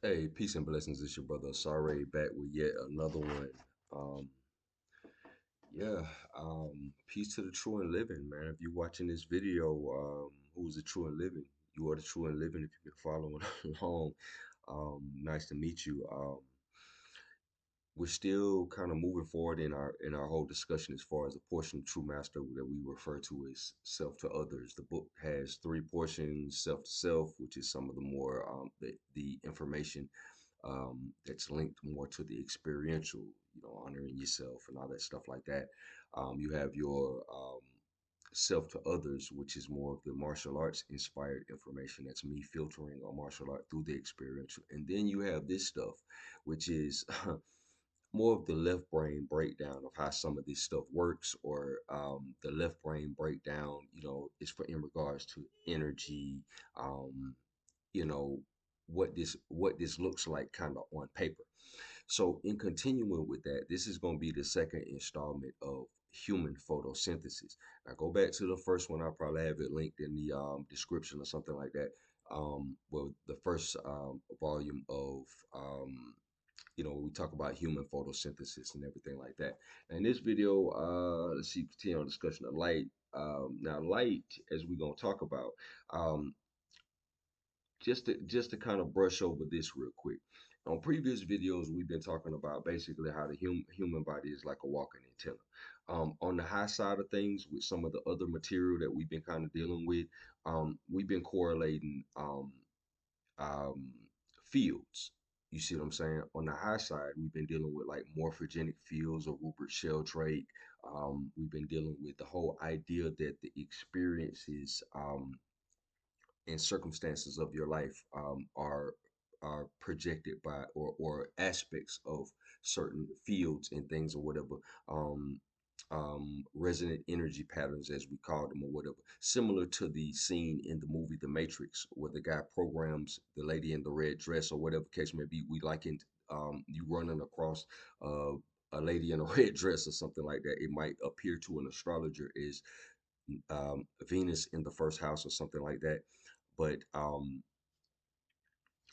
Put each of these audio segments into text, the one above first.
Hey, peace and blessings. It's your brother Sorry back with yet another one. Um, yeah, peace to the true and living, man. If you're watching this video, who's the true and living? You are the true and living if you've been following along. Nice to meet you. We're still kind of moving forward in our whole discussion as far as the portion of true master that we refer to as self to others. The book has three portions: self to self, which is some of the more the information that's linked more to the experiential, honoring yourself and all that stuff like that. You have your self to others, which is more of the martial arts inspired information. That's me filtering a martial art through the experiential. And then you have this stuff, which is more of the left brain breakdown of how some of this stuff works, or the left brain breakdown, is for in regards to energy, um, you know, what this looks like kind of on paper. So in continuing with that, this is going to be the second installment of human photosynthesis. Now go back to the first one. I'll probably have it linked in the description or something like that. Well, the first volume of we talk about human photosynthesis and everything like that. Now, in this video, let's see, continue on discussion of light. Now, light, as we're gonna talk about, um, just to kind of brush over this real quick. On previous videos, we've been talking about basically how the human body is like a walking antenna. On the high side of things, with some of the other material that we've been kind of dealing with, we've been correlating um, fields. You see what I'm saying? On the high side, we've been dealing with like morphogenic fields or Rupert Sheldrake. We've been dealing with the whole idea that the experiences and circumstances of your life are projected by or aspects of certain fields and things or whatever. Um, Resonant energy patterns, as we call them, or whatever, similar to the scene in the movie The Matrix, where the guy programs the lady in the red dress, or whatever case may be. We likened you running across uh, a lady in a red dress or something like that. It might appear to an astrologer as Venus in the first house or something like that, but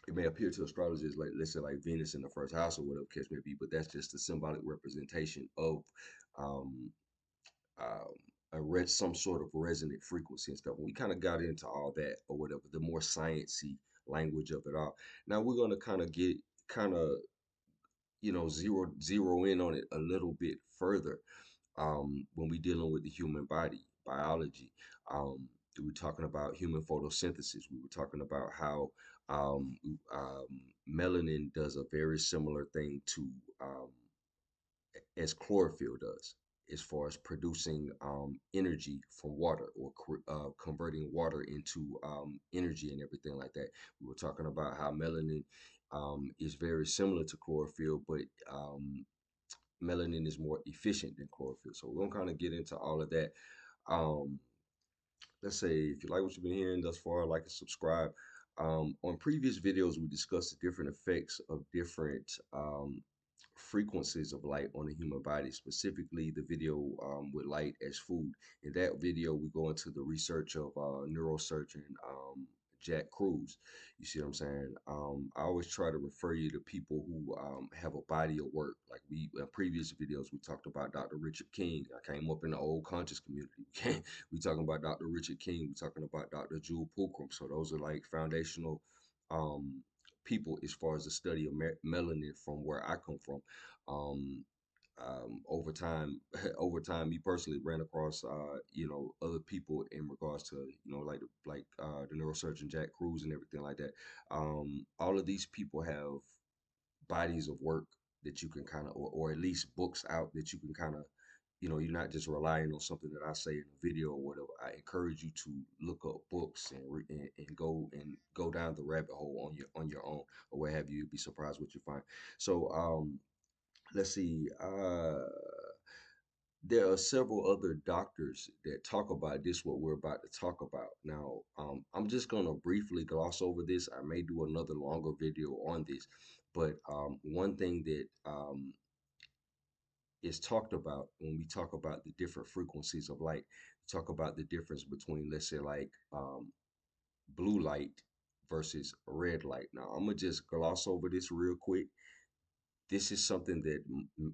it may appear to astrologers like, let's say, like Venus in the first house or whatever case may be, but that's just a symbolic representation of um, um, some sort of resonant frequency and stuff. And we kind of got into all that or whatever, the more sciencey language of it all. Now we're gonna kind of get kind of zero in on it a little bit further when we're dealing with the human body biology. We were talking about human photosynthesis. We were talking about how um, um, melanin does a very similar thing to as chlorophyll does, as far as producing energy from water, or converting water into energy and everything like that. We were talking about how melanin is very similar to chlorophyll, but melanin is more efficient than chlorophyll. So we're gonna kind of get into all of that. Um, let's say if you like what you've been hearing thus far, like and subscribe. On previous videos, we discussed the different effects of different frequencies of light on the human body, specifically the video with light as food. In that video, we go into the research of neurosurgeon Jack Cruz. You see what I'm saying? I always try to refer you to people who have a body of work. Like we in previous videos, we talked about Dr. Richard King. I came up in the old conscious community. We talking about Dr. Richard King. We talking about Dr. Jewel Pookrum. So those are like foundational um, people as far as the study of melanin from where I come from. Um, over time, over time, me personally ran across, other people in regards to, the neurosurgeon Jack Cruz and everything like that. All of these people have bodies of work that you can kind of, or at least books out that you can kind of, you're not just relying on something that I say in a video or whatever. I encourage you to look up books and go down the rabbit hole on your own, or what have you. You'd be surprised what you find. So let's see. There are several other doctors that talk about this, what we're about to talk about. Now, I'm just going to briefly gloss over this. I may do another longer video on this, but one thing that is talked about when we talk about the different frequencies of light, talk about the difference between, let's say, like blue light versus red light. Now, I'm gonna just gloss over this real quick. This is something that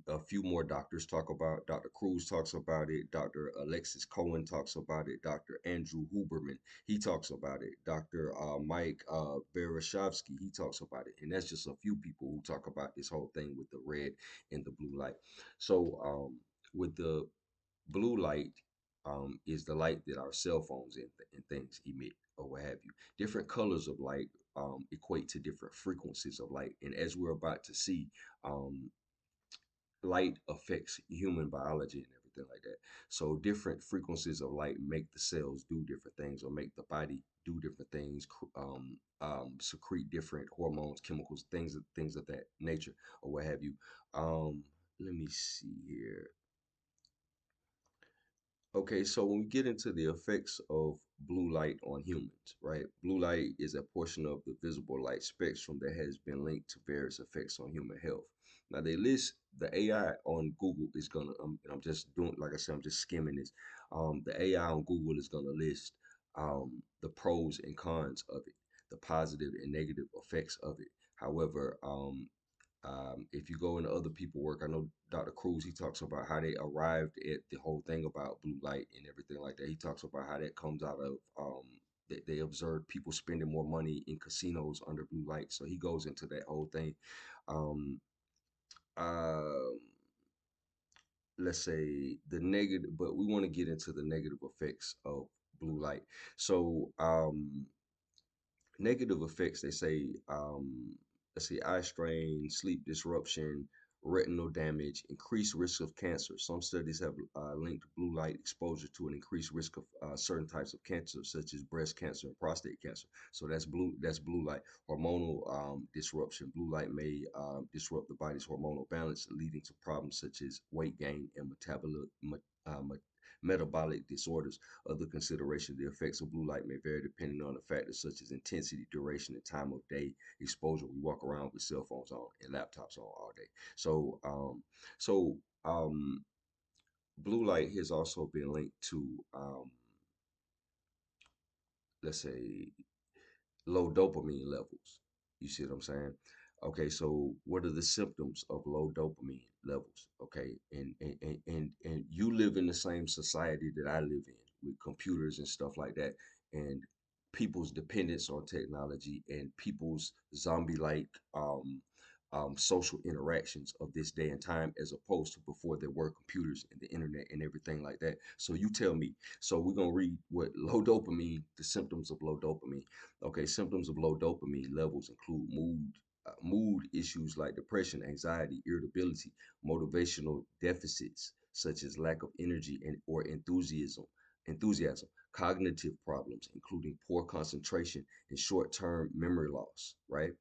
a few more doctors talk about. Dr. Cruz talks about it. Dr. Alexis Cohen talks about it. Dr. Andrew Huberman, he talks about it. Dr. Mike Veroshovsky, he talks about it. And that's just a few people who talk about this whole thing with the red and the blue light. So with the blue light is the light that our cell phones and things emit or what have you. Different colors of light equate to different frequencies of light. And as we're about to see, um, light affects human biology and everything like that. So different frequencies of light make the cells do different things or make the body do different things, secrete different hormones, chemicals, things of that nature or what have you. Let me see here. Okay, so when we get into the effects of blue light on humans, right? Blue light is a portion of the visible light spectrum that has been linked to various effects on human health. Now they list the AI on Google is gonna. And I'm just doing, like I said, I'm just skimming this. The AI on Google is gonna list the pros and cons of it, the positive and negative effects of it. However, if you go into other people work, I know Dr. Cruz, he talks about how they arrived at the whole thing about blue light and everything like that. He talks about how that comes out of they observed people spending more money in casinos under blue light. So he goes into that whole thing. Um, uh, let's say the negative, but we want to get into the negative effects of blue light. So negative effects, they say, let's see, eye strain, sleep disruption, retinal damage, increased risk of cancer. Some studies have linked blue light exposure to an increased risk of certain types of cancer, such as breast cancer and prostate cancer. So that's blue. That's blue light. Hormonal disruption. Blue light may disrupt the body's hormonal balance, leading to problems such as weight gain and uh, metabolic disorders. Other consideration, the effects of blue light may vary depending on the factors such as intensity, duration, and time of day exposure. We walk around with cell phones on and laptops on all day. So, so blue light has also been linked to, let's say, low dopamine levels. You see what I'm saying? Okay, so what are the symptoms of low dopamine levels? Okay, and you live in the same society that I live in with computers and stuff like that, and people's dependence on technology and people's zombie-like social interactions of this day and time, as opposed to before there were computers and the internet and everything like that. So you tell me. So we're gonna read what low dopamine, the symptoms of low dopamine. Okay, symptoms of low dopamine levels include mood issues like depression, anxiety, irritability, motivational deficits such as lack of energy and or enthusiasm, cognitive problems including poor concentration and short-term memory loss, right?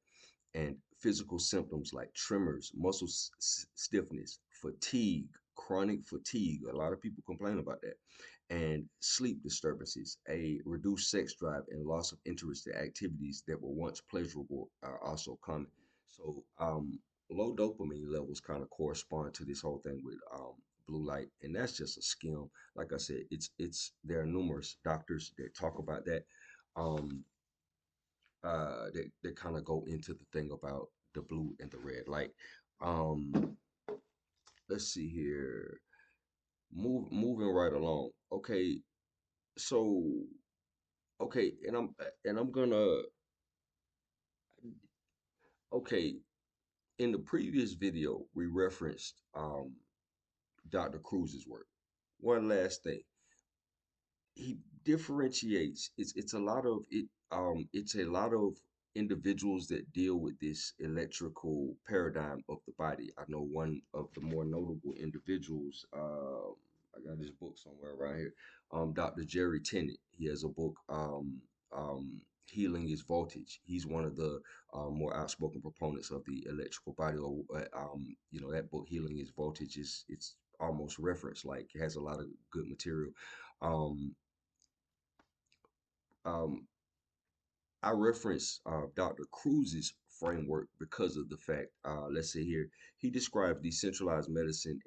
And physical symptoms like tremors, muscle stiffness, fatigue, chronic fatigue. A lot of people complain about that. And sleep disturbances, a reduced sex drive, and loss of interest in activities that were once pleasurable are also common. So, low dopamine levels kind of correspond to this whole thing with blue light, and that's just a skim. Like I said, it's there are numerous doctors that talk about that. Um, that kind of go into the thing about the blue and the red light. Um, let's see here. Moving right along. Okay, so okay, and I'm gonna okay. In the previous video, we referenced Dr. Cruz's work. One last thing. He differentiates. It's a lot of it. It's a lot of individuals that deal with this electrical paradigm of the body. I know one of the more notable individuals. I got his book somewhere around here. Dr. Jerry Tennant. He has a book. Healing is voltage. He's one of the more outspoken proponents of the electrical body. Or you know, that book, Healing is Voltage, is it's almost reference like it has a lot of good material. Um, um, I reference Dr. Cruz's framework because of the fact, let's say here, he describes decentralized medicine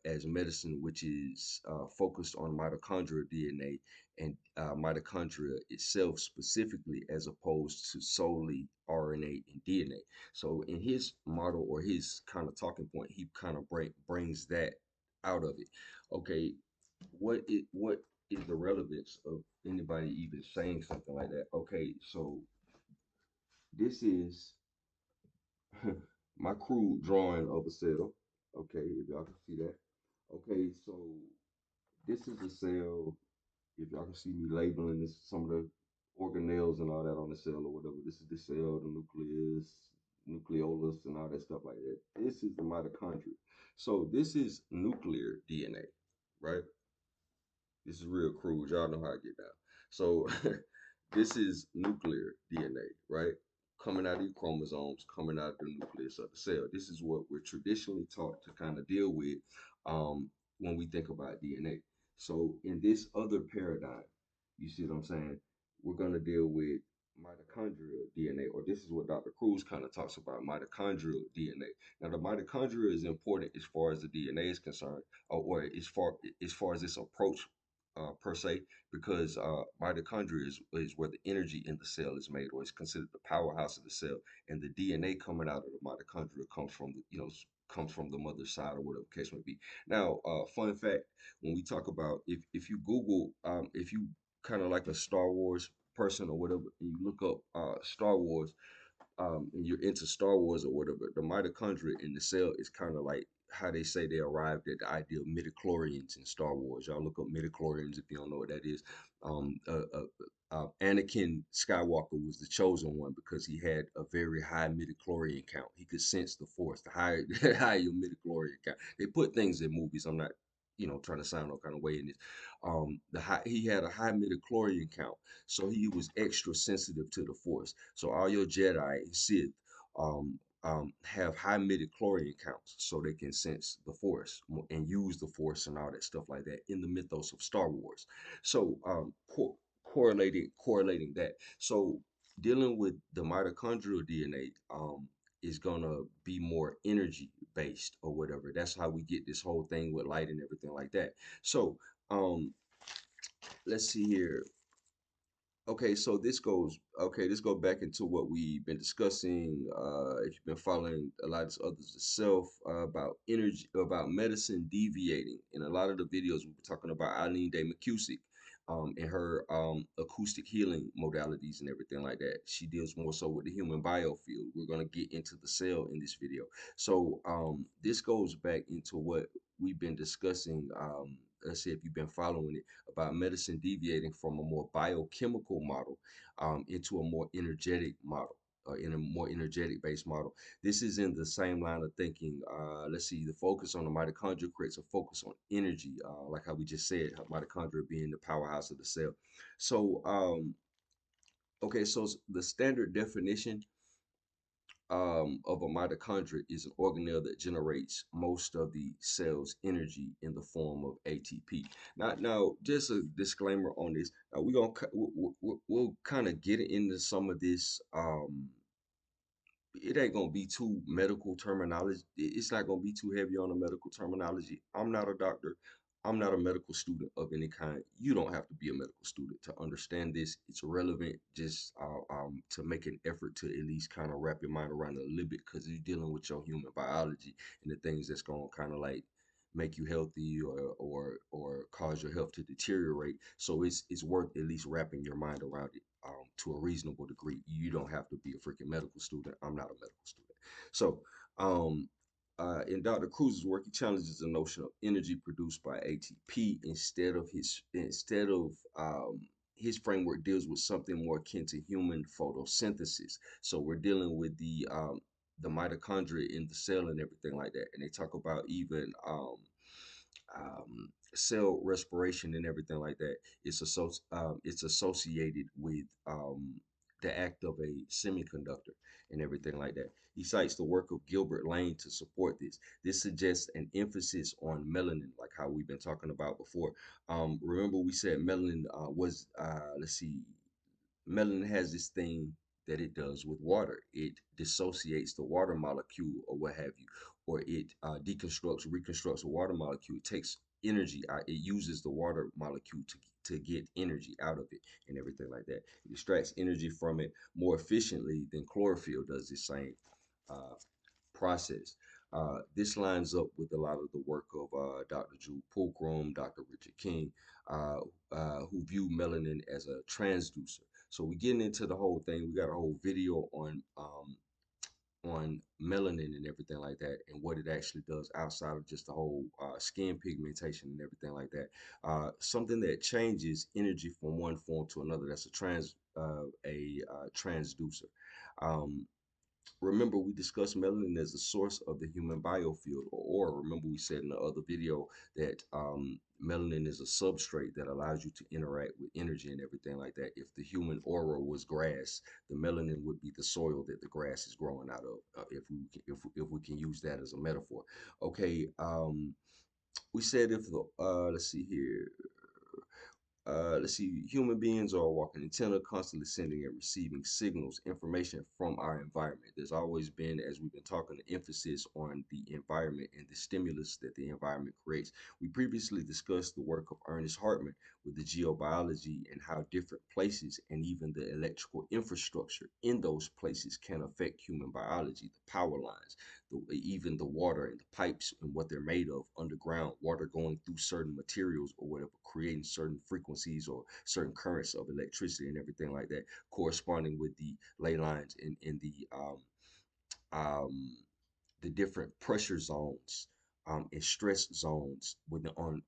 as medicine which is focused on mitochondrial DNA and mitochondria itself specifically, as opposed to solely RNA and DNA. So in his model or his kind of talking point, he kind of brings that out of it. Okay, what is the relevance of anybody even saying something like that? Okay, so this is my crude drawing of a cell. Okay, if y'all can see that. Okay, so this is a cell. If y'all can see me labeling this, some of the organelles and all that on the cell or whatever. This is the cell, the nucleus, nucleolus, and all that stuff like that. This is the mitochondria. So this is nuclear DNA, right? This is real crude. Y'all know how I get down. So this is nuclear DNA, right? Coming out of your chromosomes, coming out of the nucleus of the cell. This is what we're traditionally taught to kind of deal with when we think about DNA. So in this other paradigm, you see what I'm saying? We're going to deal with mitochondrial DNA, or this is what Dr. Cruz kind of talks about, mitochondrial DNA. Now, the mitochondria is important as far as the DNA is concerned, or as far as its approach per se, because mitochondria is where the energy in the cell is made, or is considered the powerhouse of the cell, and the DNA coming out of the mitochondria comes from comes from the mother's side or whatever case may be. Now, fun fact: when we talk about if you Google if you kind of like a Star Wars person or whatever, and you look up Star Wars, and you're into Star Wars or whatever, the mitochondria in the cell is kind of like how they say they arrived at the idea of midichlorians in Star Wars. Y'all look up midichlorians if you don't know what that is. Anakin Skywalker was the chosen one because he had a very high midichlorian count. He could sense the Force. The higher, the higher your midichlorian count. They put things in movies. I'm not, trying to sound no kind of way in this. He had a high midichlorian count, so he was extra sensitive to the Force. So all your Jedi and Sith have high midichlorian counts, so they can sense the Force and use the Force and all that stuff like that in the mythos of Star Wars. So correlating that. So dealing with the mitochondrial DNA is gonna be more energy based or whatever. That's how we get this whole thing with light and everything like that. So um, let's see here. Okay, so this go back into what we've been discussing. If you've been following a lot of others itself about energy, about medicine deviating. In a lot of the videos, we were talking about Eileen Day McCusick and her acoustic healing modalities and everything like that. She deals more so with the human biofield. We're gonna get into the cell in this video. So this goes back into what we've been discussing. Let's see if you've been following it about medicine deviating from a more biochemical model into a more energetic model. In a more energetic based model. This is in the same line of thinking. Let's see, the focus on the mitochondria creates a focus on energy, like how we just said, how mitochondria being the powerhouse of the cell. So, okay, so the standard definition of a mitochondria is an organelle that generates most of the cell's energy in the form of ATP. Now, just a disclaimer on this. We'll kind of get into some of this. It ain't gonna be too medical terminology. It's not gonna be too heavy on the medical terminology. I'm not a doctor. I'm not a medical student of any kind. You don't have to be a medical student to understand this. It's relevant just to make an effort to at least kind of wrap your mind around it a little bit because you're dealing with your human biology and the things that's gonna kind of like make you healthy or cause your health to deteriorate. So it's worth at least wrapping your mind around it to a reasonable degree. You don't have to be a freaking medical student. I'm not a medical student. So in Dr. Cruz's work, he challenges the notion of energy produced by ATP instead of his framework deals with something more akin to human photosynthesis. So we're dealing with the mitochondria in the cell and everything like that. And they talk about even cell respiration and everything like that. It's associated with the act of a semiconductor and everything like that. He cites the work of Gilbert Lane to support this. This suggests an emphasis on melanin, like how we've been talking about before. Remember, we said melanin let's see, melanin has this thing. that it does with water. It dissociates the water molecule or what have you, or it deconstructs, reconstructs a water molecule. It takes energy out. It uses the water molecule to get energy out of it and everything like that. It extracts energy from it more efficiently than chlorophyll does the same uh, process. This lines up with a lot of the work of Dr. Jude Pookrum, Dr. Richard King, uh, who view melanin as a transducer. So we getting into the whole thing. We got a whole video on melanin and everything like that, and what it actually does outside of just the whole skin pigmentation and everything like that. Something that changes energy from one form to another. That's a transducer. Um, Remember, we discussed melanin as a source of the human biofield or aura. Remember, we said in the other video that melanin is a substrate that allows you to interact with energy and everything like that. If the human aura was grass, the melanin would be the soil that the grass is growing out of. If we can use that as a metaphor. Okay. We said if the let's see here. Let's see, human beings are a walking antenna, constantly sending and receiving signals, information from our environment. There's always been, as we've been talking, the emphasis on the environment and the stimulus that the environment creates. We previously discussed the work of Ernest Hartman with the geobiology and how different places and even the electrical infrastructure in those places can affect human biology, the power lines, even the water and the pipes and what they're made of underground, water going through certain materials or whatever, creating certain frequencies or certain currents of electricity and everything like that, corresponding with the ley lines in um, the different pressure zones and stress zones on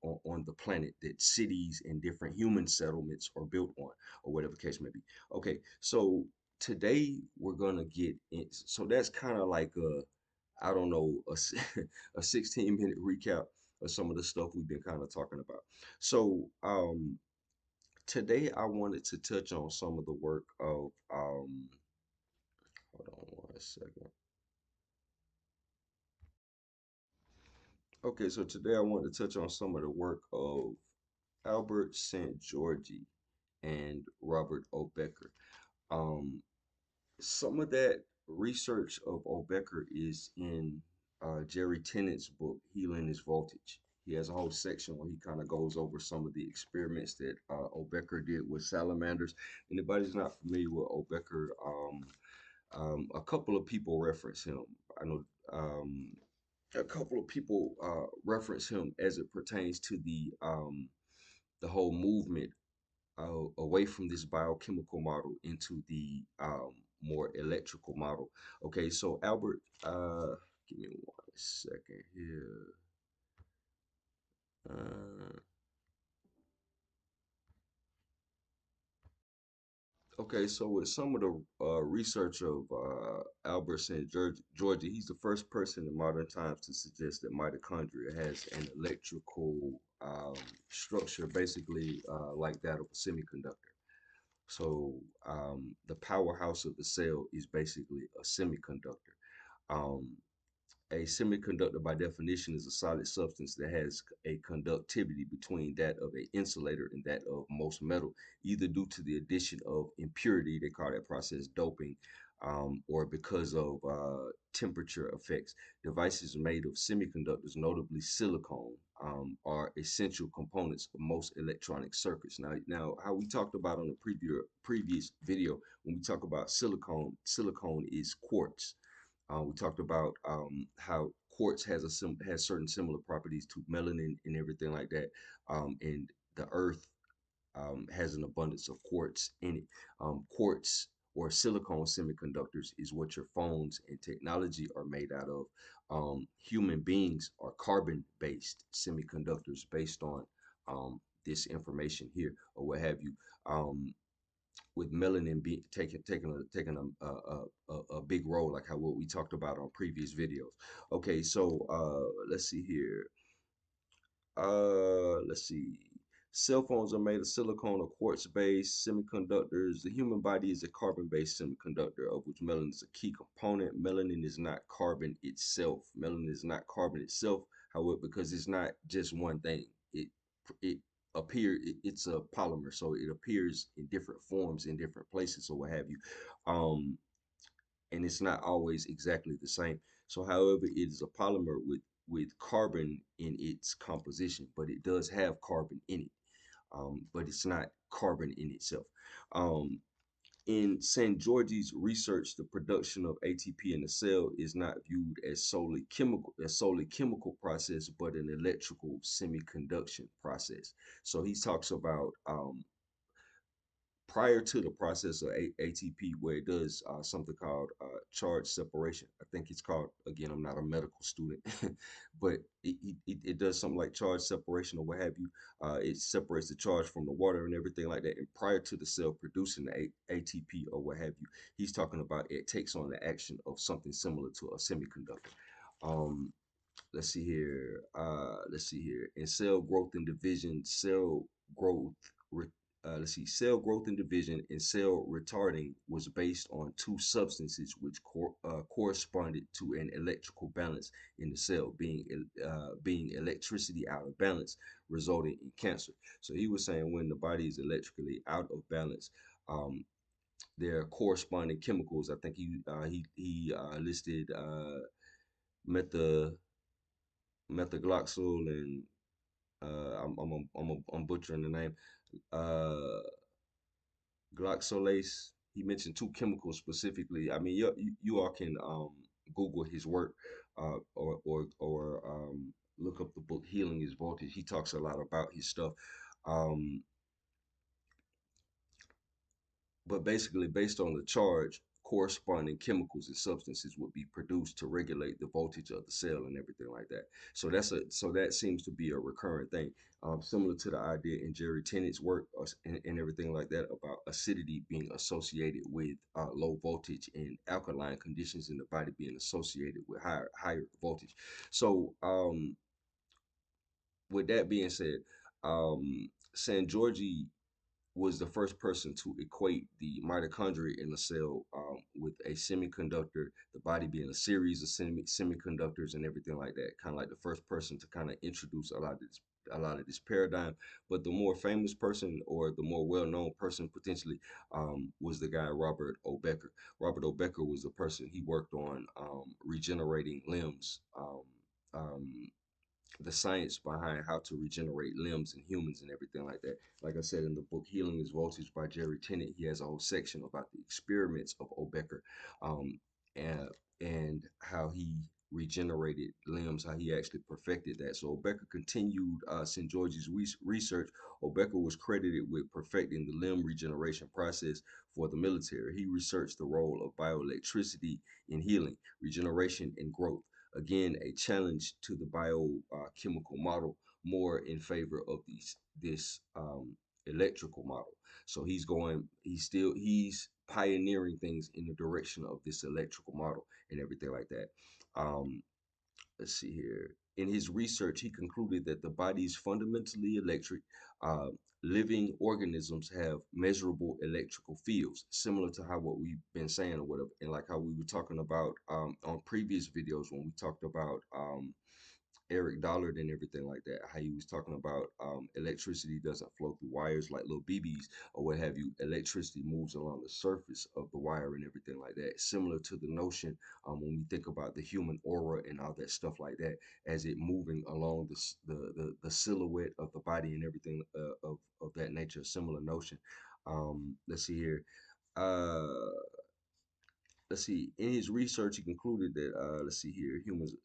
the planet that cities and different human settlements are built on, or whatever the case may be. Okay, so today we're gonna get in. So that's kind of like I don't know, a 16-minute recap of some of the stuff we've been kind of talking about. So today I wanted to touch on some of the work of hold on one second. Okay, so today I want to touch on some of the work of Albert Szent-Györgyi and Robert O. Becker. Um, some of that research of O. Becker is in Jerry Tennant's book, Healing is Voltage. He has a whole section where he kind of goes over some of the experiments that O. Becker did with salamanders. Anybody's not familiar with O. Becker, a couple of people reference him. I know a couple of people reference him as it pertains to the whole movement away from this biochemical model into the more electrical model. Okay, so Albert, give me one second here. Uh, okay, so with some of the research of Albert Szent-Györgyi, he's the first person in modern times to suggest that mitochondria has an electrical structure, basically like that of a semiconductor. So the powerhouse of the cell is basically a semiconductor. Um, a semiconductor, by definition, is a solid substance that has a conductivity between that of an insulator and that of most metal, either due to the addition of impurity, they call that process doping, or because of temperature effects. Devices made of semiconductors, notably silicone, are essential components of most electronic circuits. Now, how we talked about on the previous video, when we talk about silicone, silicone is quartz. We talked about how quartz has certain similar properties to melanin and everything like that. And the earth has an abundance of quartz in it. Quartz or silicon semiconductors is what your phones and technology are made out of. Human beings are carbon-based semiconductors based on this information here or what have you. With melanin taking a big role, like how what we talked about on previous videos. Okay, so let's see here. Let's see. Cell phones are made of silicone or quartz-based semiconductors. The human body is a carbon-based semiconductor, of which melanin is a key component. Melanin is not carbon itself. Melanin is not carbon itself, however, because it's not just one thing. It it's a polymer, so it appears in different forms in different places or what have you. Um, and it's not always exactly the same. So, however, it is a polymer with carbon in its composition, but it does have carbon in it. But it's not carbon in itself. Um, in Szent-Györgyi's research, the production of ATP in the cell is not viewed as solely chemical process, but an electrical semiconduction process. So he talks about prior to the process of ATP, where it does something called charge separation. I think it's called, again, I'm not a medical student, but it does something like charge separation or what have you. It separates the charge from the water and everything like that. And prior to the cell producing the ATP or what have you, he's talking about it takes on the action of something similar to a semiconductor. Um, let's see here. Let's see here. In cell growth and division, growth. Let's see. Cell growth and division and cell retarding was based on two substances which corresponded to an electrical balance in the cell, being electricity out of balance, resulting in cancer. So he was saying when the body is electrically out of balance, um, there are corresponding chemicals. I think he listed metha methaglyoxal and I'm butchering the name. Uh, Gloxolase. He mentioned two chemicals specifically. I mean, you all can Google his work or look up the book Healing Is Voltage. He talks a lot about his stuff. Um, but basically based on the charge, corresponding chemicals and substances would be produced to regulate the voltage of the cell and everything like that. So that seems to be a recurring thing, similar to the idea in Jerry Tenet's work and everything like that about acidity being associated with low voltage and alkaline conditions in the body being associated with higher voltage. So with that being said, San Giorgi was the first person to equate the mitochondria in the cell with a semiconductor, the body being a series of semiconductors and everything like that. Kind of like the first person to kind of introduce a lot of this paradigm. But the more famous person or the more well-known person potentially was the guy Robert O. Becker. Robert O. Becker was the person he worked on regenerating limbs. The science behind how to regenerate limbs in humans and everything like that. Like I said in the book Healing is Voltage by Jerry Tennant, he has a whole section about the experiments of Obecker, um, and, and how he regenerated limbs, how he actually perfected that. So Obecker continued St. George's research. Obecker was credited with perfecting the limb regeneration process for the military. He researched the role of bioelectricity in healing, regeneration, and growth. Again, a challenge to the biochemical model, more in favor of this electrical model. So he's pioneering things in the direction of this electrical model and everything like that. Um, let's see here. In his research, he concluded that the body is fundamentally electric. Uh, Living organisms have measurable electrical fields, similar to how what we've been saying or whatever, and like how we were talking about on previous videos when we talked about Eric Dollard and everything like that, how he was talking about electricity doesn't flow through wires like little BBs or what have you. Electricity moves along the surface of the wire and everything like that. Similar to the notion when we think about the human aura and all that stuff like that, as it moving along the silhouette of the body and everything of that nature. Similar notion. Let's see here. Uh, let's see. In his research, he concluded that let's see here,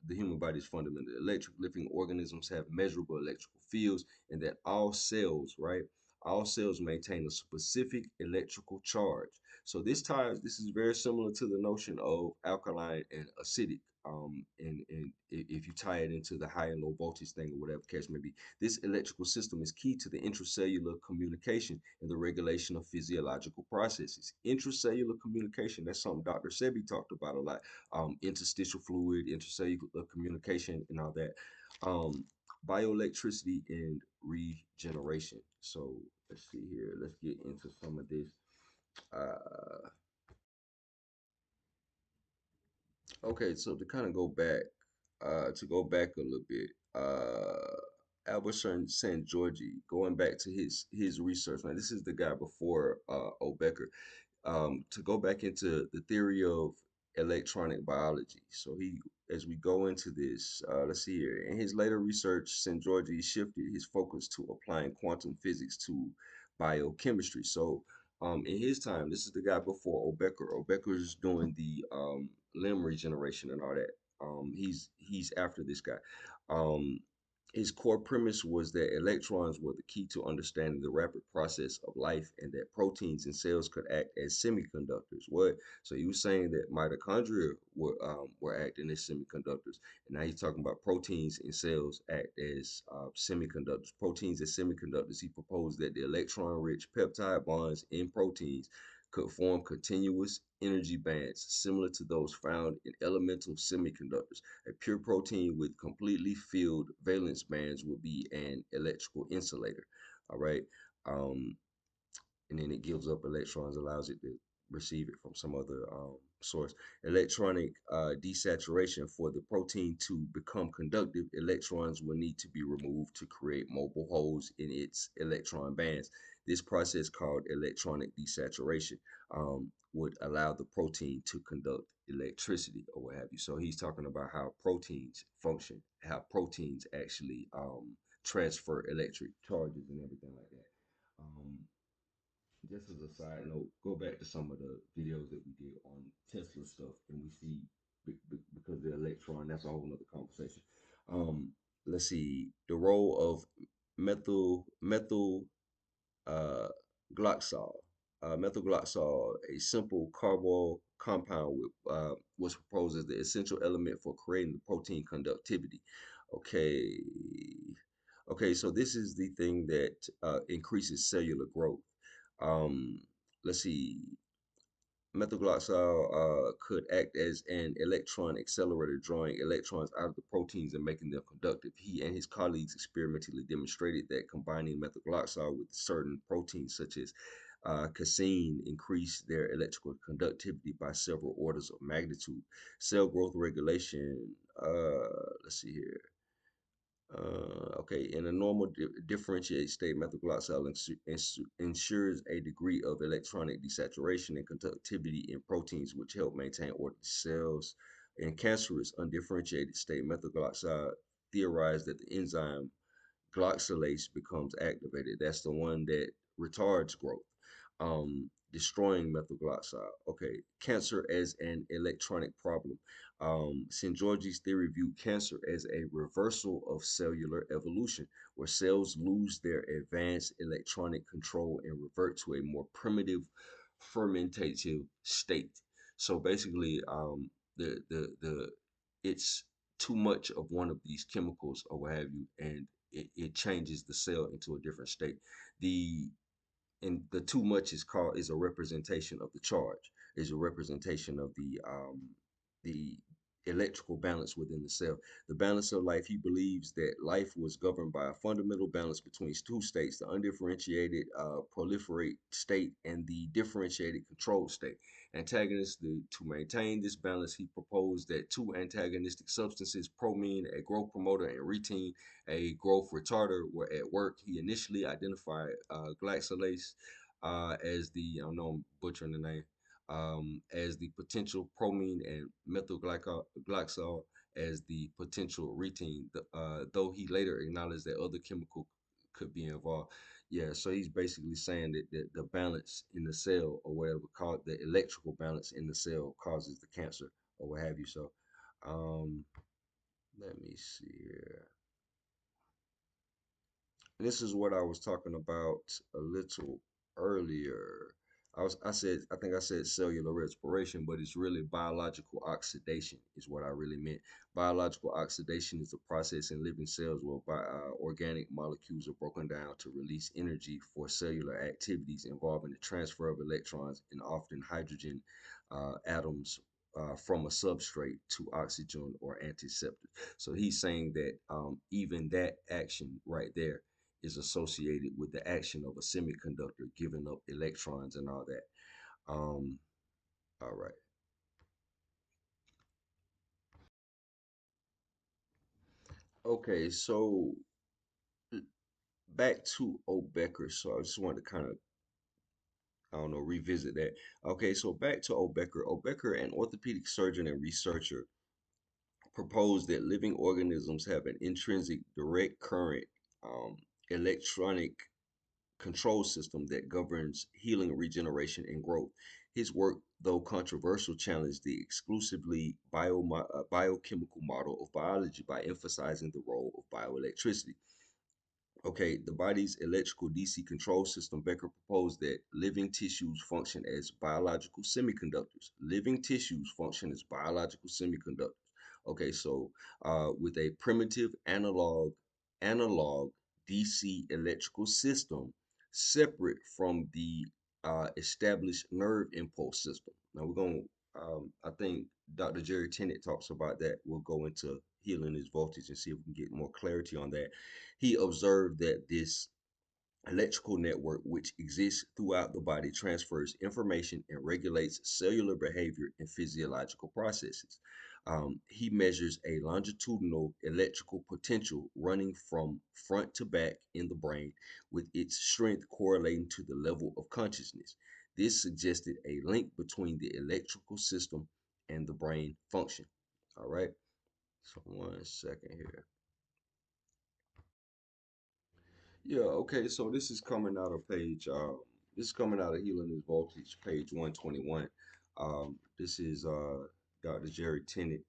the human body is fundamentally electric. Living organisms have measurable electrical fields, and that all cells, right? All cells maintain a specific electrical charge. So this is very similar to the notion of alkaline and acidic. And if you tie it into the high and low voltage thing or whatever case may be, this electrical system is key to the intracellular communication and the regulation of physiological processes. Intracellular communication, that's something Dr. Sebi talked about a lot. Interstitial fluid, intracellular communication, and all that. Bioelectricity and regeneration. So let's see here. Let's get into some of this. Uh, okay, so to kind of go back, to go back a little bit. Albert Szent-Györgyi, going back to his research. Now, this is the guy before Becker. To go back into the theory of electronic biology. So he, as we go into this, let's see here. In his later research, Szent-Györgyi shifted his focus to applying quantum physics to biochemistry. So in his time, this is the guy before Becker. Becker's doing the limb regeneration and all that. He's after this guy. Um, his core premise was that electrons were the key to understanding the rapid process of life and that proteins in cells could act as semiconductors. What? So he was saying that mitochondria were acting as semiconductors. And now he's talking about proteins in cells act as semiconductors. Proteins as semiconductors. He proposed that the electron rich peptide bonds in proteins could form continuous energy bands similar to those found in elemental semiconductors. A pure protein with completely filled valence bands would be an electrical insulator. All right. Um, and then it gives up electrons, allows it to receive it from some other source. Electronic desaturation: for the protein to become conductive, electrons will need to be removed to create mobile holes in its electron bands. This process, called electronic desaturation, would allow the protein to conduct electricity or what have you. So he's talking about how proteins function, how proteins actually transfer electric charges and everything like that. Just as a side note, go back to some of the videos that we did on Tesla stuff, and we see because the electron, that's a whole nother conversation. Um, let's see the role of methyl uh, gloxol. Methyl gloxol, a simple carbonyl compound, was proposed as the essential element for creating the protein conductivity. Okay, okay, so this is the thing that increases cellular growth. Um, let's see. Methylglycol could act as an electron accelerator, drawing electrons out of the proteins and making them conductive. He and his colleagues experimentally demonstrated that combining methylglycol with certain proteins, such as casein, increased their electrical conductivity by several orders of magnitude. Cell growth regulation. Let's see here. Okay, in a normal differentiated state, methylglyoxal ensures a degree of electronic desaturation and conductivity in proteins, which help maintain ordered cells. In cancerous undifferentiated state, methylglyoxal theorized that the enzyme gloxylase becomes activated. That's the one that retards growth, destroying methylglyoxide. Okay, cancer as an electronic problem. St. George's theory viewed cancer as a reversal of cellular evolution, where cells lose their advanced electronic control and revert to a more primitive fermentative state. So basically, the it's too much of one of these chemicals or what have you, and it changes the cell into a different state. The and the too much is a representation of the charge, is a representation of the electrical balance within the cell. The balance of life, he believes that life was governed by a fundamental balance between two states: the undifferentiated proliferate state and the differentiated controlled state. To maintain this balance, he proposed that two antagonistic substances, promine, a growth promoter, and retine, a growth retarder, were at work. He initially identified glycolase as the, I know I'm butchering the name, as the potential promine, and methylglycol as the potential retine, though he later acknowledged that other chemical could be involved. Yeah, so he's basically saying that the balance in the cell or whatever, called the electrical balance in the cell, causes the cancer or what have you. So um, let me see here. This is what I was talking about a little earlier. I think I said cellular respiration, but it's really biological oxidation is what I really meant. Biological oxidation is a process in living cells where organic molecules are broken down to release energy for cellular activities involving the transfer of electrons and often hydrogen atoms from a substrate to oxygen or antiseptic. So he's saying that even that action right there is associated with the action of a semiconductor giving up electrons and all that. Um, all right. Okay, so back to Becker. So I just wanted to kind of, I don't know, revisit that. Okay, so back to Becker. Becker, an orthopedic surgeon and researcher, proposed that living organisms have an intrinsic direct current um, electronic control system that governs healing, regeneration, and growth. His work, though controversial, challenged the exclusively biochemical model of biology by emphasizing the role of bioelectricity. Okay, the body's electrical DC control system, Becker proposed that living tissues function as biological semiconductors. Living tissues function as biological semiconductors. Okay, so with a primitive analog DC electrical system separate from the established nerve impulse system. Now we're going to, I think Dr. Jerry Tennant talks about that. We'll go into healing his voltage and see if we can get more clarity on that. He observed that this electrical network, which exists throughout the body, transfers information and regulates cellular behavior and physiological processes. He measures a longitudinal electrical potential running from front to back in the brain, with its strength correlating to the level of consciousness. This suggested a link between the electrical system and the brain function. All right, so 1 second here. Yeah, okay, so this is coming out of page this is coming out of Healing is Voltage, page 121. This is Dr. Jerry Tennant.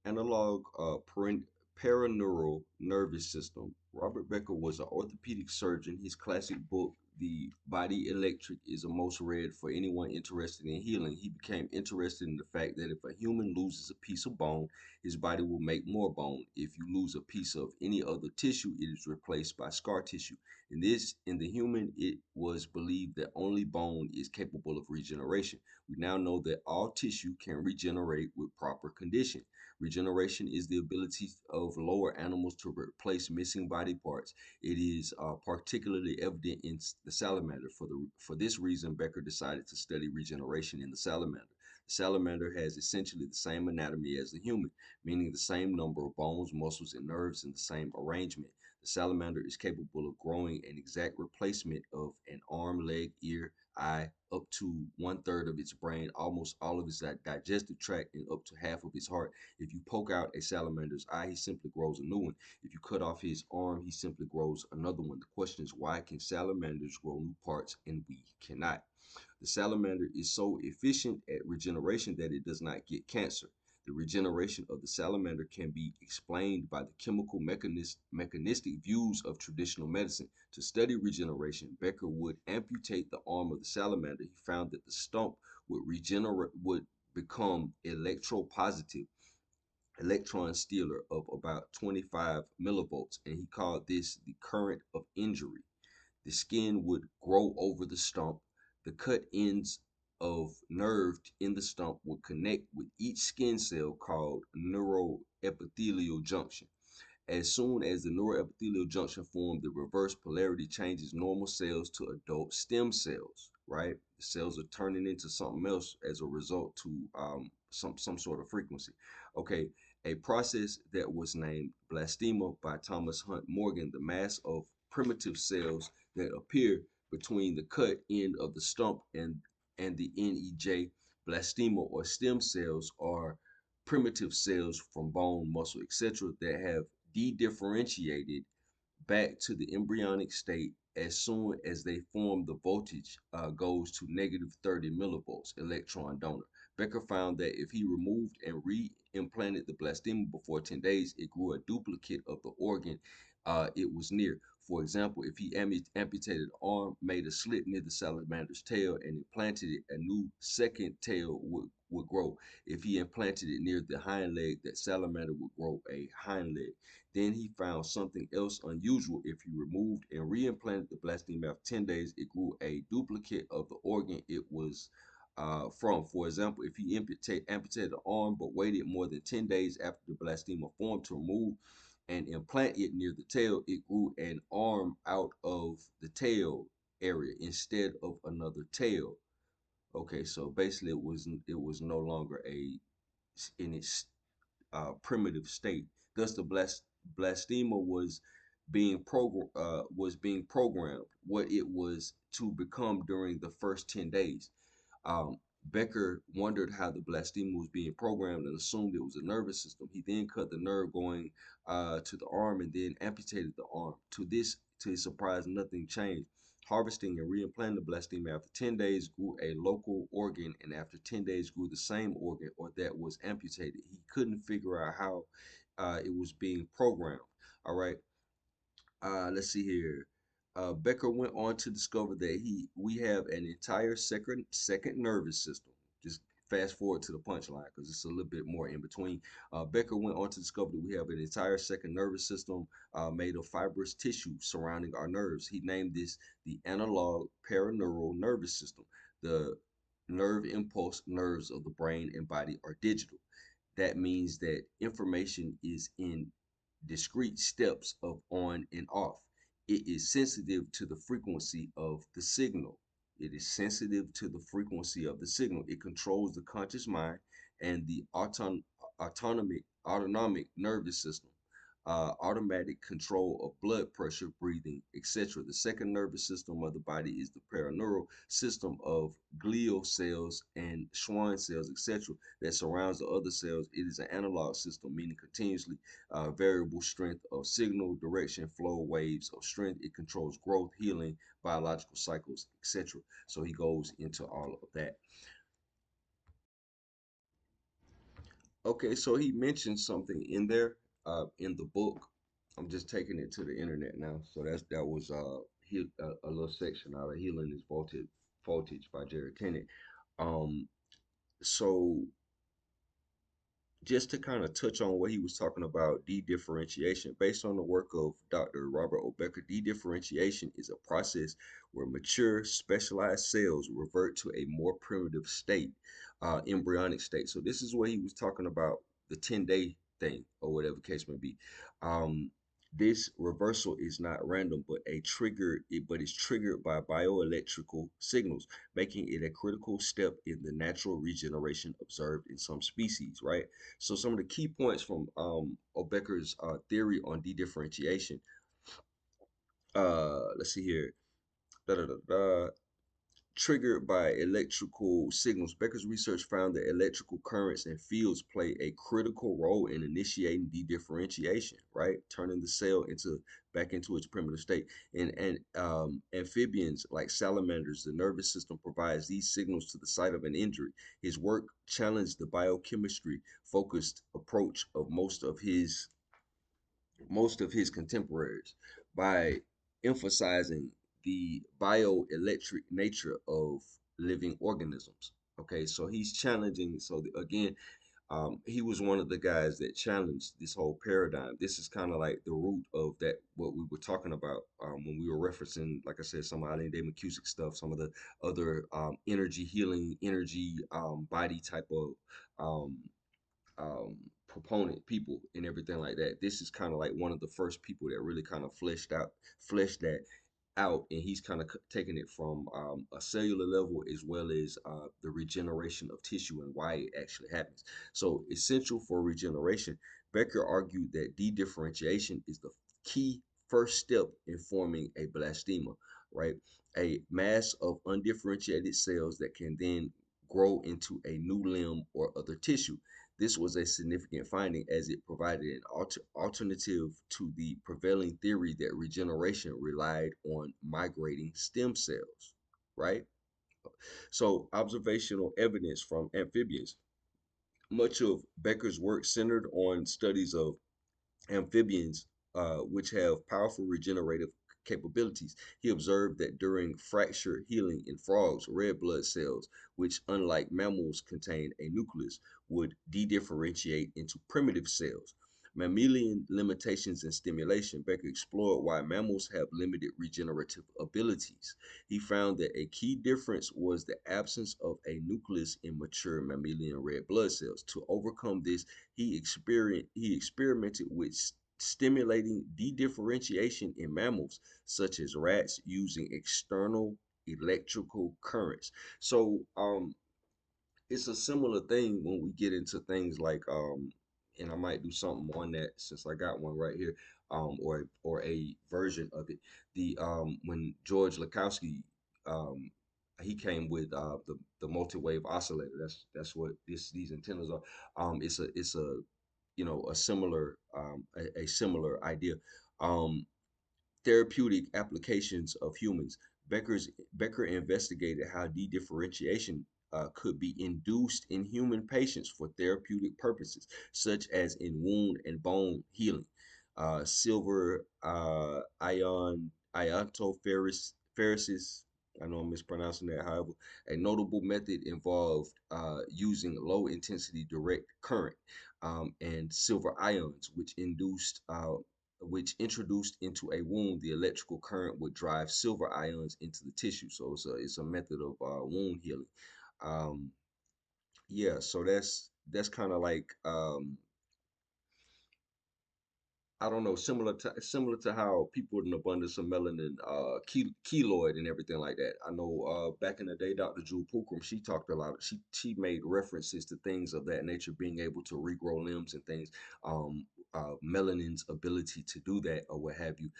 Analog paraneural nervous system. Robert Becker was an orthopedic surgeon. His classic book, The Body Electric, is a most read for anyone interested in healing. He became interested in the fact that if a human loses a piece of bone, his body will make more bone. If you lose a piece of any other tissue, it is replaced by scar tissue. In the human, it was believed that only bone is capable of regeneration. We now know that all tissue can regenerate with proper condition. Regeneration is the ability of lower animals to replace missing body parts. It is particularly evident in the salamander. For this reason, Becker decided to study regeneration in the salamander. The salamander has essentially the same anatomy as the human, meaning the same number of bones, muscles, and nerves in the same arrangement. The salamander is capable of growing an exact replacement of an arm, leg, ear, eye, up to 1/3 of its brain, almost all of its digestive tract, and up to half of its heart. If you poke out a salamander's eye, he simply grows a new one. If you cut off his arm, he simply grows another one. The question is, why can salamanders grow new parts and we cannot? The salamander is so efficient at regeneration that it does not get cancer. The regeneration of the salamander can be explained by the chemical mechanistic views of traditional medicine. To study regeneration, Becker would amputate the arm of the salamander. He found that the stump would become electropositive, electron stealer of about 25 millivolts, and he called this the current of injury. The skin would grow over the stump. The cut ends of nerve in the stump would connect with each skin cell called neuroepithelial junction. As soon as the neuroepithelial junction formed, the reverse polarity changes normal cells to adult stem cells, right? The cells are turning into something else as a result to some sort of frequency. Okay, a process that was named blastema by Thomas Hunt Morgan. The mass of primitive cells that appear between the cut end of the stump and the NEJ blastema or stem cells are primitive cells from bone, muscle, etc. that have de-differentiated back to the embryonic state as soon as they form. The voltage goes to -30 millivolts, electron donor. Becker found that if he removed and re-implanted the blastema before 10 days, it grew a duplicate of the organ it was near. For example, if he amputated an arm, made a slit near the salamander's tail, and implanted it, a new second tail would grow. If he implanted it near the hind leg, that salamander would grow a hind leg. Then he found something else unusual. If he removed and reimplanted the blastema after 10 days, it grew a duplicate of the organ it was from. For example, if he amputated the arm but waited more than 10 days after the blastema formed to remove and implant it near the tail, it grew an arm out of the tail area instead of another tail. Okay, so basically it was no longer in its primitive state. Thus, the blastema was was being programmed, what it was to become during the first 10 days. Um, Becker wondered how the blastema was being programmed and assumed it was a nervous system. He then cut the nerve going to the arm and then amputated the arm. To his surprise, nothing changed. Harvesting and reimplanting the blastema after 10 days grew a local organ, and after 10 days grew the same organ or that was amputated. He couldn't figure out how it was being programmed. All right. Let's see here. Becker went on to discover that we have an entire second nervous system. Just fast forward to the punchline because it's a little bit more in between. Becker went on to discover that we have an entire second nervous system made of fibrous tissue surrounding our nerves. He named this the analog paraneural nervous system. The nerve impulse nerves of the brain and body are digital. That means that information is in discrete steps of on and off. It is sensitive to the frequency of the signal. It is sensitive to the frequency of the signal. It controls the conscious mind and the autonomic nervous system, automatic control of blood pressure, breathing, etc. The second nervous system of the body is the paraneural system of glial cells and Schwann cells, etc., that surrounds the other cells. It is an analog system, meaning continuously variable strength of signal, direction, flow, waves of strength. It controls growth, healing, biological cycles, etc. So he goes into all of that. Okay, so he mentioned something in there in the book. I'm just taking it to the internet now. So that was a little section out of Healing is Voltage by Jerry Kennett. Um, so just to kind of touch on what he was talking about, de-differentiation, based on the work of Dr. Robert O. Becker, de-differentiation is a process where mature, specialized cells revert to a more primitive state, embryonic state. So this is what he was talking about, the 10-day thing, or whatever case may be. Um, this reversal is not random, but it's triggered by bioelectrical signals, making it a critical step in the natural regeneration observed in some species, right? So some of the key points from Becker's theory on de-differentiation. Let's see here. Da, da, da, da. Triggered by electrical signals. Becker's research found that electrical currents and fields play a critical role in initiating de-differentiation, right? Turning the cell back into its primitive state. And amphibians like salamanders, the nervous system provides these signals to the site of an injury. His work challenged the biochemistry focused approach of most of his contemporaries by emphasizing the bioelectric nature of living organisms. Okay, so he's challenging. So again, he was one of the guys that challenged this whole paradigm. This is kind of like the root of that, what we were talking about when we were referencing, like I said, some of Alan Day McCusick stuff, some of the other energy healing, energy body type of um, proponent people and everything like that. This is kind of like one of the first people that really kind of fleshed that out, and he's kind of taking it from a cellular level as well as the regeneration of tissue and why it actually happens. So, essential for regeneration, Becker argued that de-differentiation is the key first step in forming a blastema, right? A mass of undifferentiated cells that can then grow into a new limb or other tissue. This was a significant finding as it provided an alternative to the prevailing theory that regeneration relied on migrating stem cells, right? So, observational evidence from amphibians. Much of Becker's work centered on studies of amphibians, which have powerful regenerative capabilities. He observed that during fracture healing in frogs, red blood cells, which unlike mammals contain a nucleus, would de-differentiate into primitive cells. Mammalian limitations in stimulation. Becker explored why mammals have limited regenerative abilities. He found that a key difference was the absence of a nucleus in mature mammalian red blood cells. To overcome this, he experimented with stimulating de-differentiation in mammals such as rats using external electrical currents. So it's a similar thing when we get into things like and I might do something on that since I got one right here, or a version of it. The When George Lakowski, um, he came with the multi-wave oscillator. That's what these antennas are. It's a a similar a similar idea. Um, Therapeutic applications of humans. Becker investigated how dedifferentiation could be induced in human patients for therapeutic purposes, such as in wound and bone healing. Silver iontophoresis, I know I'm mispronouncing that, however, a notable method involved using low intensity direct current and silver ions, which introduced into a wound, the electrical current would drive silver ions into the tissue. So it's a method of wound healing. Um, yeah, so that's kind of like I don't know, similar to how people with an abundance of melanin, keloid and everything like that. I know back in the day, Dr. Jewel Pookrum, she talked a lot. She made references to things of that nature, being able to regrow limbs and things. Melanin's ability to do that or what have you.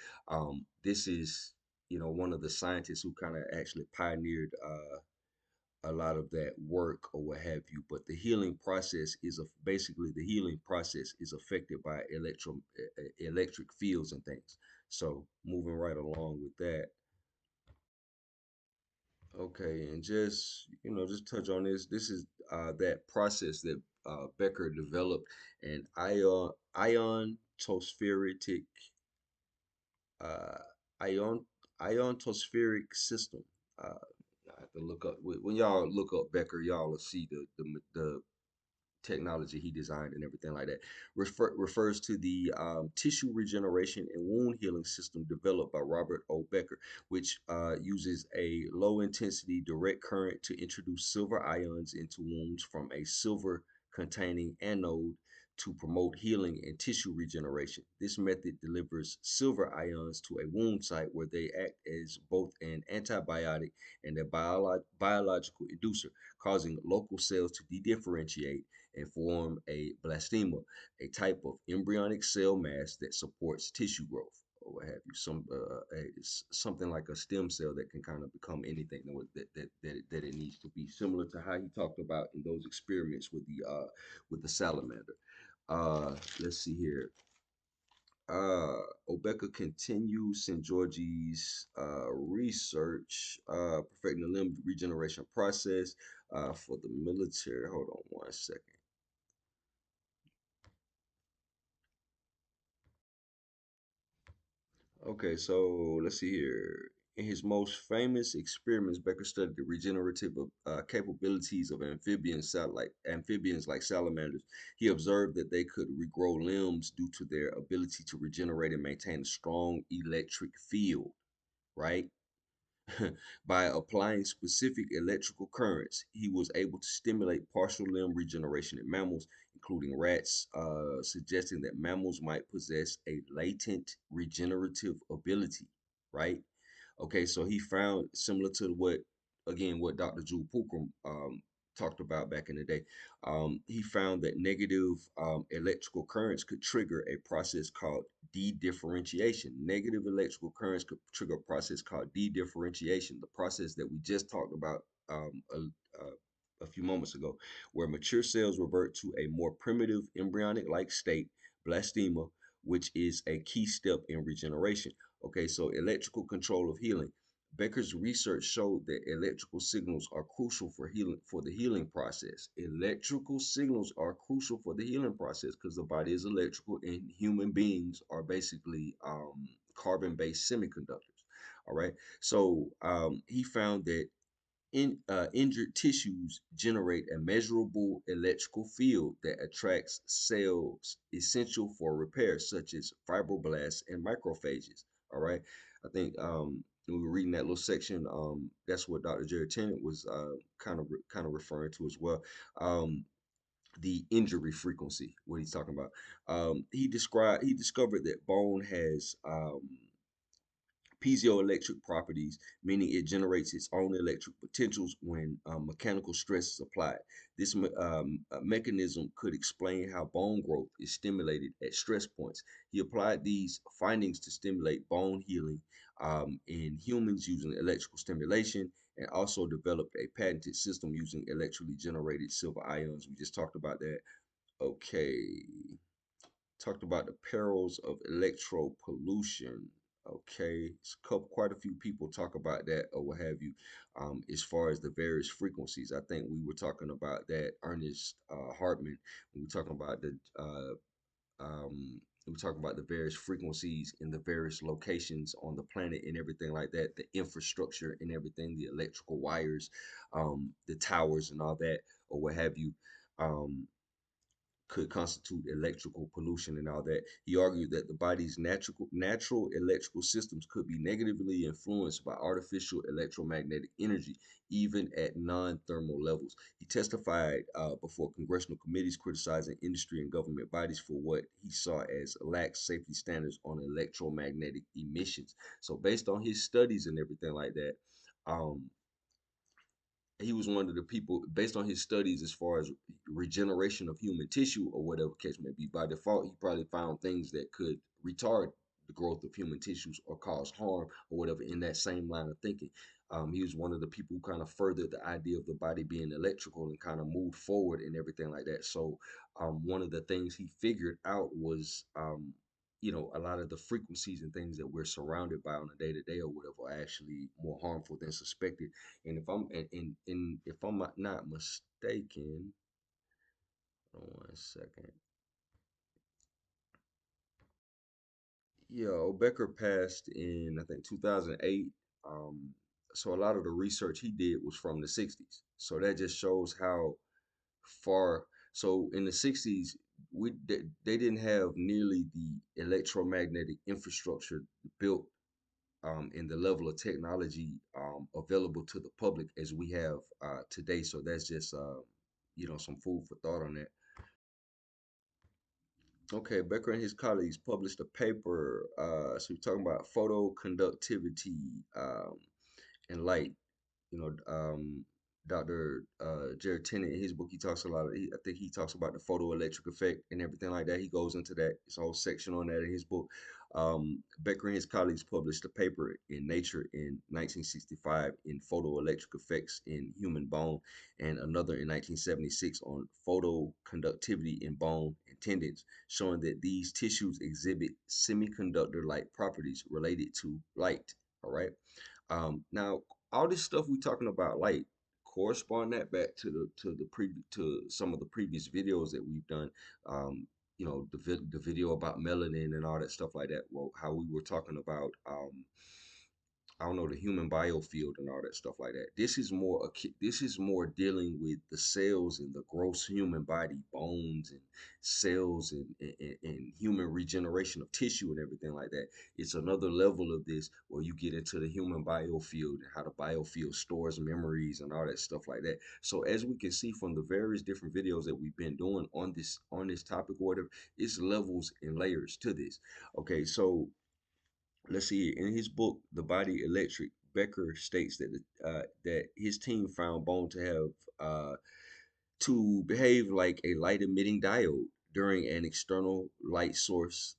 This is one of the scientists who kind of actually pioneered a lot of that work or what have you. But the healing process basically the healing process is affected by electric fields and things. So moving right along with that. Okay, and just touch on this. This is that process that Becker developed, an iontospheric uh, ion iontospheric system. I have to look up when y'all look up Becker, y'all will see the technology he designed and everything like that. Refers to the tissue regeneration and wound healing system developed by Robert O. Becker, which uses a low intensity direct current to introduce silver ions into wounds from a silver containing anode to promote healing and tissue regeneration. This method delivers silver ions to a wound site where they act as both an antibiotic and a biological inducer, causing local cells to de-differentiate and form a blastema, a type of embryonic cell mass that supports tissue growth or what have you. Something like a stem cell that can kind of become anything that it needs to be, similar to how he talked about in those experiments with the salamander. Let's see here. Obeka continues Szent-Györgyi's research, perfecting the limb regeneration process for the military. Hold on one second. Okay, so let's see here. In his most famous experiments, Becker studied the regenerative capabilities of amphibians like salamanders. He observed that they could regrow limbs due to their ability to regenerate and maintain a strong electric field, right? By applying specific electrical currents, he was able to stimulate partial limb regeneration in mammals, including rats, suggesting that mammals might possess a latent regenerative ability, right? Okay, so he found similar to what Dr. Jewel Pookrum talked about back in the day. He found that negative electrical currents could trigger a process called de-differentiation. Negative electrical currents could trigger a process called de-differentiation, the process that we just talked about a few moments ago, where mature cells revert to a more primitive embryonic-like state, blastema, which is a key step in regeneration. Okay, so electrical control of healing. Becker's research showed that electrical signals are crucial for the healing process. Electrical signals are crucial for the healing process because the body is electrical and human beings are basically carbon-based semiconductors. All right. So he found that injured tissues generate a measurable electrical field that attracts cells essential for repair, such as fibroblasts and macrophages. All right. I think when we were reading that little section, that's what Dr. Jared Tennant was kind of referring to as well. The injury frequency, what he's talking about. He discovered that bone has piezoelectric properties, meaning it generates its own electric potentials when mechanical stress is applied. This mechanism could explain how bone growth is stimulated at stress points. He applied these findings to stimulate bone healing in humans using electrical stimulation, and also developed a patented system using electrically generated silver ions. We just talked about that. Okay, talked about the perils of electro pollution. Okay, quite a few people talk about that or what have you. As far as the various frequencies, I think we were talking about that. Ernest Hartman, we were talking about we were talking about the various frequencies in the various locations on the planet and everything like that, the infrastructure and everything, the electrical wires, the towers and all that, or what have you. Um, could constitute electrical pollution and all that. He argued that the body's natural electrical systems could be negatively influenced by artificial electromagnetic energy, even at non-thermal levels. He testified before congressional committees criticizing industry and government bodies for what he saw as lax safety standards on electromagnetic emissions. So, based on his studies and everything like that, um, he was one of the people, based on his studies as far as regeneration of human tissue or whatever case may be. By default, he probably found things that could retard the growth of human tissues or cause harm or whatever in that same line of thinking. He was one of the people who kind of furthered the idea of the body being electrical and kind of moved forward and everything like that. So, one of the things he figured out was, a lot of the frequencies and things that we're surrounded by on a day to day or whatever are actually more harmful than suspected. And if I'm not mistaken, hold on 1 second. Yeah, Becker passed in I think 2008. Um, so a lot of the research he did was from the 60s. So that just shows how far. So in the 60s, they didn't have nearly the electromagnetic infrastructure built and the level of technology available to the public as we have today. So that's just some food for thought on that. Okay, Becker and his colleagues published a paper. So we're talking about photoconductivity and light. you know, um, Dr. Jared Tennant in his book, he talks a lot of, I think he talks about the photoelectric effect and everything like that. He goes into that. It's a whole section on that in his book. Becker and his colleagues published a paper in Nature in 1965 in photoelectric effects in human bone, and another in 1976 on photoconductivity in bone and tendons, showing that these tissues exhibit semiconductor-like properties related to light. All right. Now, all this stuff we talking about, like, correspond that back to some of the previous videos that we've done. The video about melanin and all that stuff like that. Well, how we were talking about I don't know, the human biofield and all that stuff like that. This is more dealing with the cells in the gross human body, bones and cells and human regeneration of tissue and everything like that. It's another level of this where you get into the human biofield and how the biofield stores memories and all that stuff like that. So as we can see from the various different videos that we've been doing on this topic or whatever, it's levels and layers to this. Okay, so let's see, in his book The Body Electric, Becker states that his team found bone to behave like a light emitting diode during an external light source,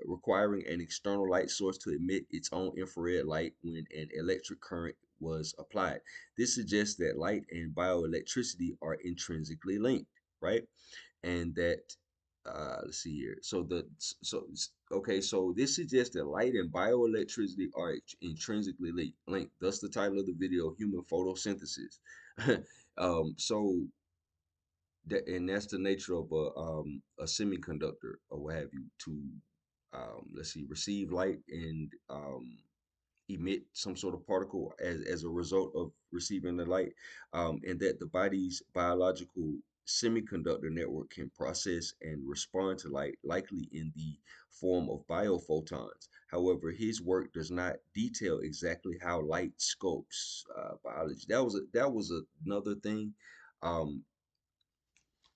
requiring an external light source to emit its own infrared light when an electric current was applied. This suggests that light and bioelectricity are intrinsically linked, right? And that let's see here. Okay, so this suggests that light and bioelectricity are intrinsically linked. Thus the title of the video, Human Photosynthesis. So that's the nature of a semiconductor or what have you, to let's see, receive light and emit some sort of particle as a result of receiving the light, and that the body's biological semiconductor network can process and respond to light, likely in the form of biophotons. However, his work does not detail exactly how light sculpts biology. That was another thing. Um,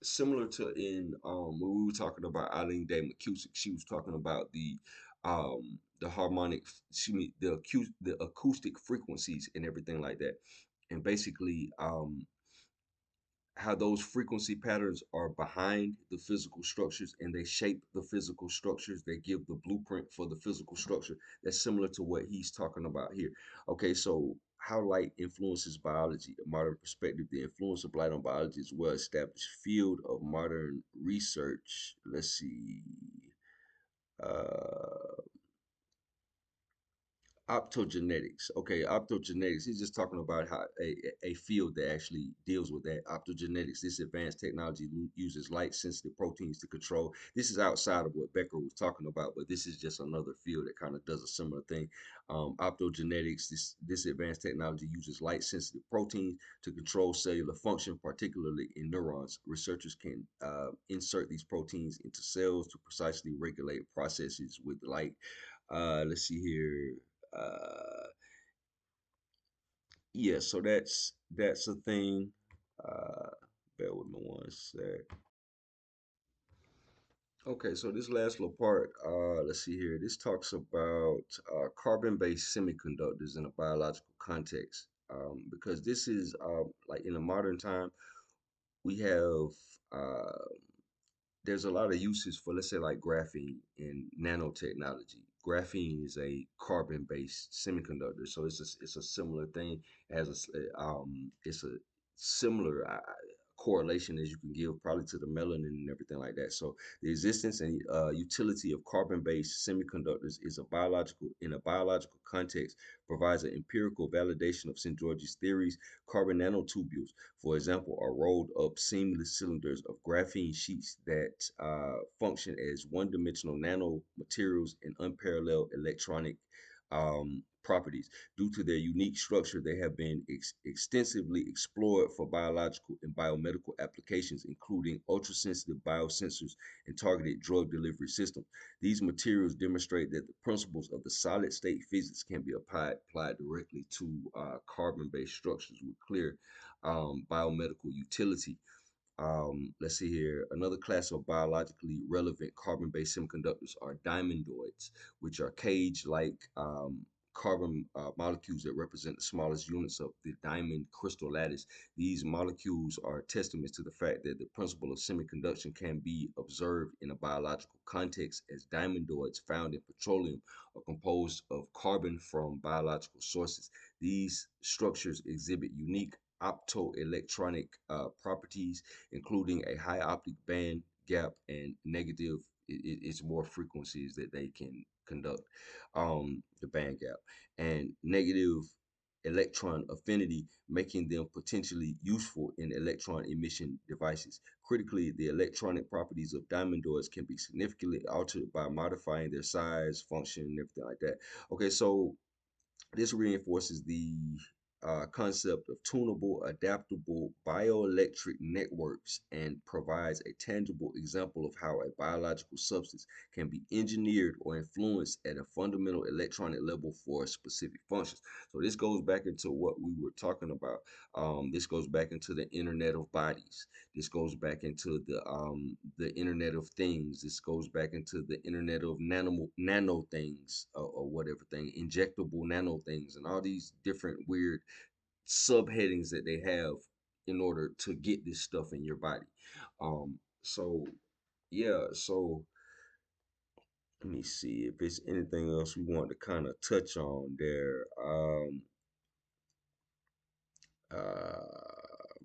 Similar to in when we were talking about Eileen Day McCusick, she was talking about the the harmonic, excuse me, the acoustic frequencies and everything like that, and basically how those frequency patterns are behind the physical structures and they shape the physical structures. They give the blueprint for the physical structure. That's similar to what he's talking about here. Okay, so how light influences biology, a modern perspective. The influence of light on biology is a well established field of modern research. Let's see. Uh, Optogenetics. Okay, optogenetics. He's just talking about how a field that actually deals with that. Optogenetics. This advanced technology uses light sensitive proteins to control. This is outside of what Becker was talking about, but this is just another field that kind of does a similar thing. Optogenetics. This advanced technology uses light sensitive proteins to control cellular function, particularly in neurons. Researchers can insert these proteins into cells to precisely regulate processes with light. Let's see here. Uh, yeah, so that's a thing. Uh, bear with me one sec. Okay, so this last little part, let's see here. This talks about carbon-based semiconductors in a biological context. Because this is like in a modern time, we have uh, there's a lot of uses for, let's say, like graphene in nanotechnology. Graphene is a carbon-based semiconductor, so it's a similar thing. It has it's a similar correlation as you can give probably to the melanin and everything like that. So the existence and utility of carbon-based semiconductors is a biological in a biological context provides an empirical validation of Szent-Györgyi's theories. Carbon nanotubules, for example, are rolled up seamless cylinders of graphene sheets that function as one-dimensional nanomaterials and unparalleled electronic properties. Due to their unique structure, they have been extensively explored for biological and biomedical applications, including ultrasensitive biosensors and targeted drug delivery systems. These materials demonstrate that the principles of the solid state physics can be applied directly to carbon-based structures with clear biomedical utility. Let's see here. Another class of biologically relevant carbon-based semiconductors are diamondoids, which are cage-like carbon molecules that represent the smallest units of the diamond crystal lattice. These molecules are testaments to the fact that the principle of semiconduction can be observed in a biological context, as diamondoids found in petroleum are composed of carbon from biological sources. These structures exhibit unique optoelectronic properties, including a high optic band gap and negative. It's more frequencies that they can conduct, the band gap, and negative electron affinity, making them potentially useful in electron emission devices. Critically, the electronic properties of diamondoids can be significantly altered by modifying their size, function, and everything like that. Okay, so this reinforces the concept of tunable, adaptable bioelectric networks and provides a tangible example of how a biological substance can be engineered or influenced at a fundamental electronic level for specific functions. So this goes back into what we were talking about. This goes back into the Internet of Bodies. This goes back into the Internet of Things. This goes back into the Internet of nano things, or whatever thing, injectable nano things, and all these different weird subheadings that they have in order to get this stuff in your body. So yeah, so let me see if there's anything else we want to kind of touch on there.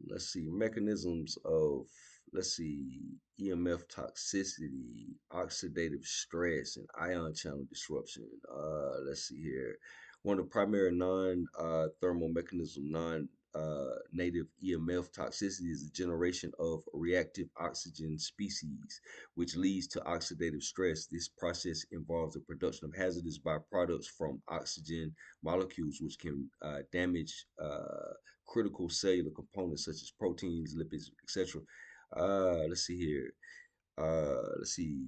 Let's see, mechanisms of, let's see, EMF toxicity, oxidative stress, and ion channel disruption. Let's see here. One of the primary non-thermal mechanism, non-native EMF toxicity is the generation of reactive oxygen species, which leads to oxidative stress. This process involves the production of hazardous byproducts from oxygen molecules, which can damage critical cellular components such as proteins, lipids, etc. Let's see here. Let's see.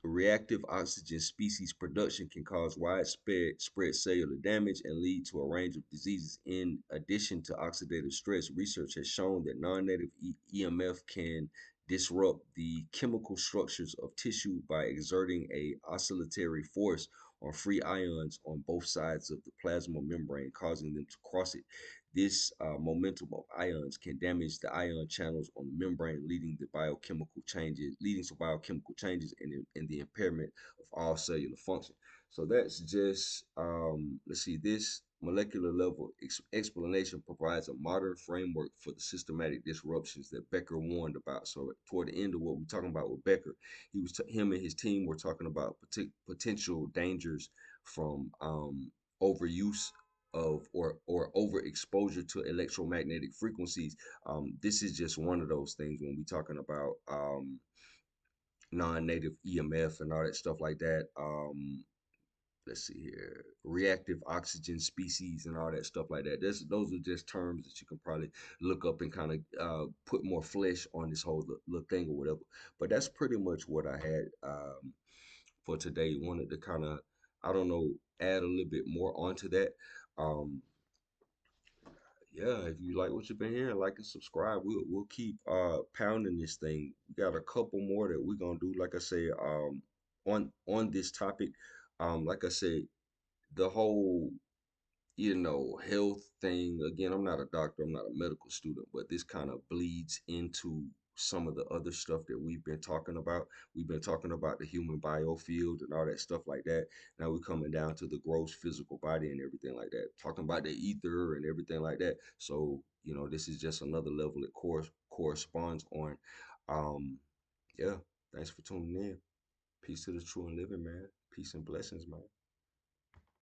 Reactive oxygen species production can cause widespread cellular damage and lead to a range of diseases. In addition to oxidative stress, research has shown that non-native EMF can disrupt the chemical structures of tissue by exerting a oscillatory force on free ions on both sides of the plasma membrane, causing them to cross it. This momentum of ions can damage the ion channels on the membrane, leading to biochemical changes and the impairment of all cellular function. So that's just, let's see, this molecular level explanation provides a modern framework for the systematic disruptions that Becker warned about. So toward the end of what we're talking about with Becker, him and his team were talking about potential dangers from overuse of or overexposure to electromagnetic frequencies. This is just one of those things when we're talking about non-native EMF and all that stuff like that. Let's see here, reactive oxygen species and all that stuff like that. Those are just terms that you can probably look up and kind of put more flesh on this whole little thing or whatever. But that's pretty much what I had for today. Wanted to kind of, I don't know, add a little bit more onto that. Um, yeah, if you like what you've been hearing, like and subscribe. We'll keep pounding this thing. We got a couple more that we're gonna do. Like I said, on this topic, like I said, the whole, health thing. Again, I'm not a doctor, I'm not a medical student, but this kind of bleeds into some of the other stuff that we've been talking about. We've been talking about the human biofield and all that stuff like that. Now we're coming down to the gross physical body and everything like that, talking about the ether and everything like that. So, this is just another level it corresponds on. Um, yeah, thanks for tuning in. Peace to the true and living, man. Peace and blessings, man.